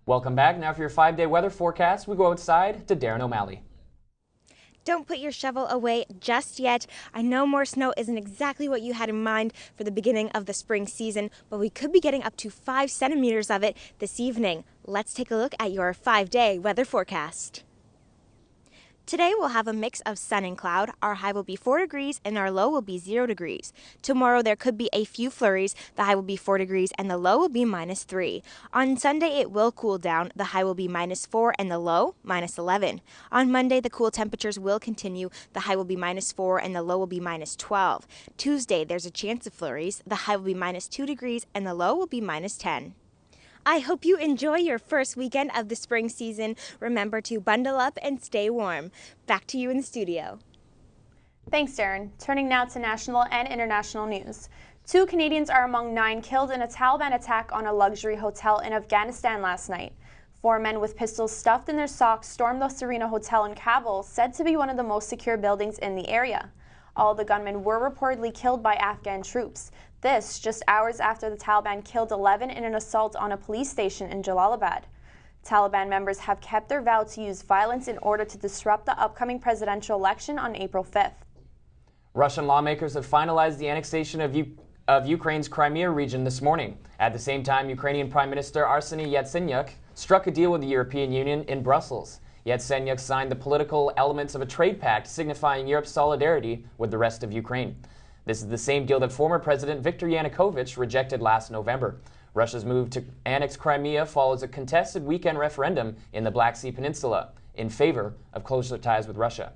Welcome back. Now for your 5-day weather forecast, we go outside to Darren O'Malley. Don't put your shovel away just yet. I know more snow isn't exactly what you had in mind for the beginning of the spring season, but we could be getting up to 5 centimeters of it this evening. Let's take a look at your 5-day weather forecast. Today we'll have a mix of sun and cloud. Our high will be 4 degrees and our low will be 0 degrees. Tomorrow there could be a few flurries. The high will be 4 degrees and the low will be -3. On Sunday it will cool down. The high will be -4 and the low -11. On Monday the cool temperatures will continue. The high will be -4 and the low will be -12. Tuesday there's a chance of flurries. The high will be -2 degrees and the low will be -10. I hope you enjoy your first weekend of the spring season. Remember to bundle up and stay warm. Back to you in the studio. Thanks, Darren. Turning now to national and international news. 2 Canadians are among 9 killed in a Taliban attack on a luxury hotel in Afghanistan last night. 4 men with pistols stuffed in their socks stormed the Serena Hotel in Kabul, said to be one of the most secure buildings in the area. All the gunmen were reportedly killed by Afghan troops. This just hours after the Taliban killed 11 in an assault on a police station in Jalalabad. Taliban members have kept their vow to use violence in order to disrupt the upcoming presidential election on April 5th. Russian lawmakers have finalized the annexation of Ukraine's Crimea region this morning. At the same time, Ukrainian Prime Minister Arseniy Yatsenyuk struck a deal with the European Union in Brussels. Yatsenyuk signed the political elements of a trade pact signifying Europe's solidarity with the rest of Ukraine. This is the same deal that former President Viktor Yanukovych rejected last November. Russia's move to annex Crimea follows a contested weekend referendum in the Black Sea Peninsula in favor of closer ties with Russia.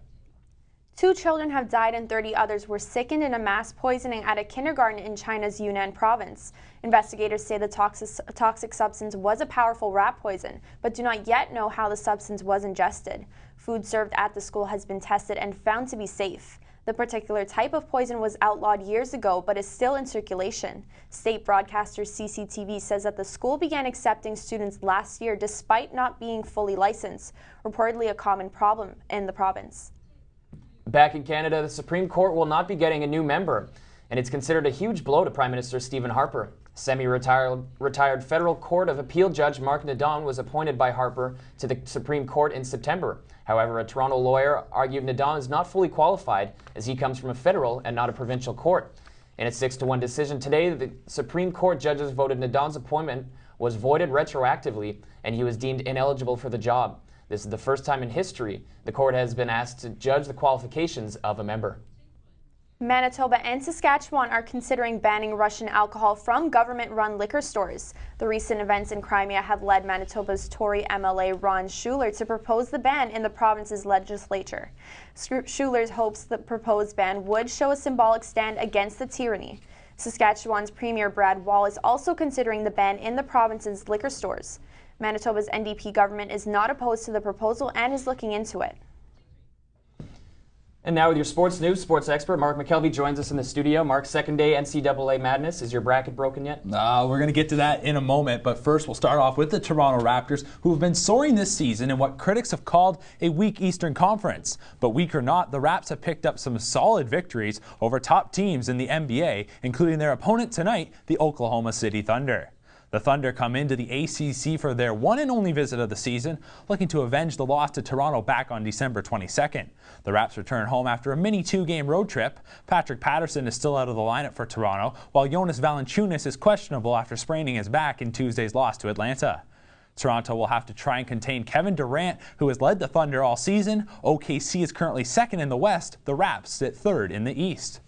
2 children have died and 30 others were sickened in a mass poisoning at a kindergarten in China's Yunnan province. Investigators say the toxic substance was a powerful rat poison, but do not yet know how the substance was ingested. Food served at the school has been tested and found to be safe. The particular type of poison was outlawed years ago but is still in circulation. State broadcaster CCTV says that the school began accepting students last year despite not being fully licensed, reportedly a common problem in the province. Back in Canada, the Supreme Court will not be getting a new member, and it's considered a huge blow to Prime Minister Stephen Harper. Semi-retired Federal Court of Appeal Judge Mark Nadon was appointed by Harper to the Supreme Court in September. However, a Toronto lawyer argued Nadon is not fully qualified as he comes from a federal and not a provincial court. In a 6-1 decision today, the Supreme Court judges voted Nadon's appointment was voided retroactively and he was deemed ineligible for the job. This is the first time in history the court has been asked to judge the qualifications of a member. Manitoba and Saskatchewan are considering banning Russian alcohol from government-run liquor stores. The recent events in Crimea have led Manitoba's Tory MLA Ron Schuler to propose the ban in the province's legislature. Schuler hopes the proposed ban would show a symbolic stand against the tyranny. Saskatchewan's Premier Brad Wall is also considering the ban in the province's liquor stores. Manitoba's NDP government is not opposed to the proposal and is looking into it. And now with your sports news, sports expert Mark McKelvey joins us in the studio. Mark, second day NCAA madness. Is your bracket broken yet? We're going to get to that in a moment, but first we'll start off with the Toronto Raptors, who have been soaring this season in what critics have called a weak Eastern Conference. But weak or not, the Raps have picked up some solid victories over top teams in the NBA, including their opponent tonight, the Oklahoma City Thunder. The Thunder come into the ACC for their one and only visit of the season, looking to avenge the loss to Toronto back on December 22nd. The Raps return home after a mini 2-game road trip. Patrick Patterson is still out of the lineup for Toronto, while Jonas Valanciunas is questionable after spraining his back in Tuesday's loss to Atlanta. Toronto will have to try and contain Kevin Durant, who has led the Thunder all season. OKC is currently second in the West. The Raps sit third in the East.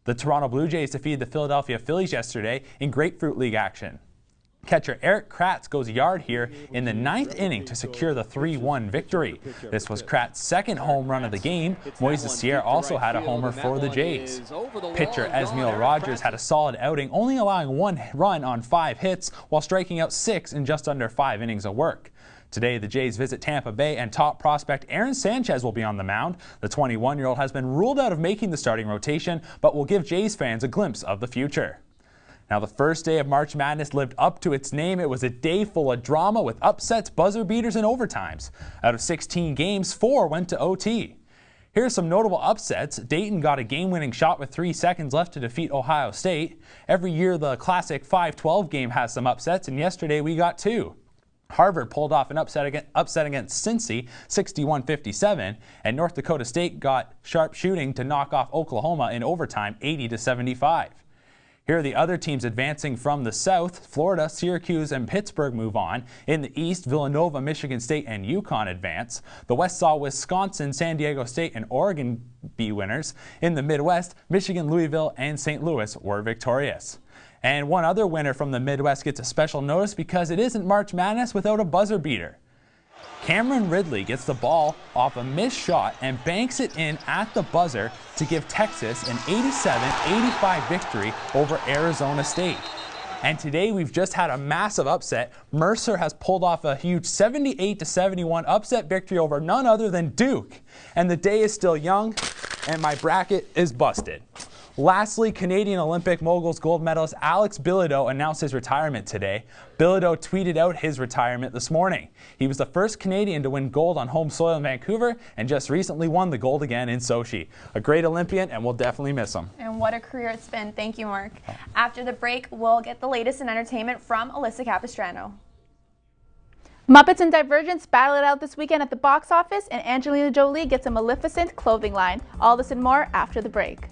The Toronto Blue Jays defeated the Philadelphia Phillies yesterday in Grapefruit League action. Catcher Eric Kratz goes yard here in the 9th inning to secure the 3-1 victory. This was Kratz's second home run of the game. Moises Sierra also had a homer for the Jays. Pitcher Esmiel Rogers had a solid outing, only allowing 1 run on 5 hits while striking out 6 in just under 5 innings of work. Today, the Jays visit Tampa Bay, and top prospect Aaron Sanchez will be on the mound. The 21-year-old has been ruled out of making the starting rotation, but will give Jays fans a glimpse of the future. Now, the first day of March Madness lived up to its name. It was a day full of drama with upsets, buzzer beaters, and overtimes. Out of 16 games, 4 went to OT. Here are some notable upsets. Dayton got a game-winning shot with 3 seconds left to defeat Ohio State. Every year, the classic 5-12 game has some upsets, and yesterday we got 2. Harvard pulled off an upset against Cincy, 61-57, and North Dakota State got sharp shooting to knock off Oklahoma in overtime, 80-75. Here are the other teams advancing from the South. Florida, Syracuse, and Pittsburgh move on. In the East, Villanova, Michigan State, and UConn advance. The West saw Wisconsin, San Diego State, and Oregon be winners. In the Midwest, Michigan, Louisville, and St. Louis were victorious. And one other winner from the Midwest gets a special notice because it isn't March Madness without a buzzer beater. Cameron Ridley gets the ball off a missed shot and banks it in at the buzzer to give Texas an 87-85 victory over Arizona State. And today we've just had a massive upset. Mercer has pulled off a huge 78-71 upset victory over none other than Duke. And the day is still young, and my bracket is busted. Lastly, Canadian Olympic moguls gold medalist Alex Bilodeau announced his retirement today. Bilodeau tweeted out his retirement this morning. He was the first Canadian to win gold on home soil in Vancouver and just recently won the gold again in Sochi. A great Olympian, and we'll definitely miss him. And what a career it's been. Thank you, Mark. After the break, we'll get the latest in entertainment from Alyssa Capistrano. Muppets and Divergence battle it out this weekend at the box office, and Angelina Jolie gets a Maleficent clothing line. All this and more after the break.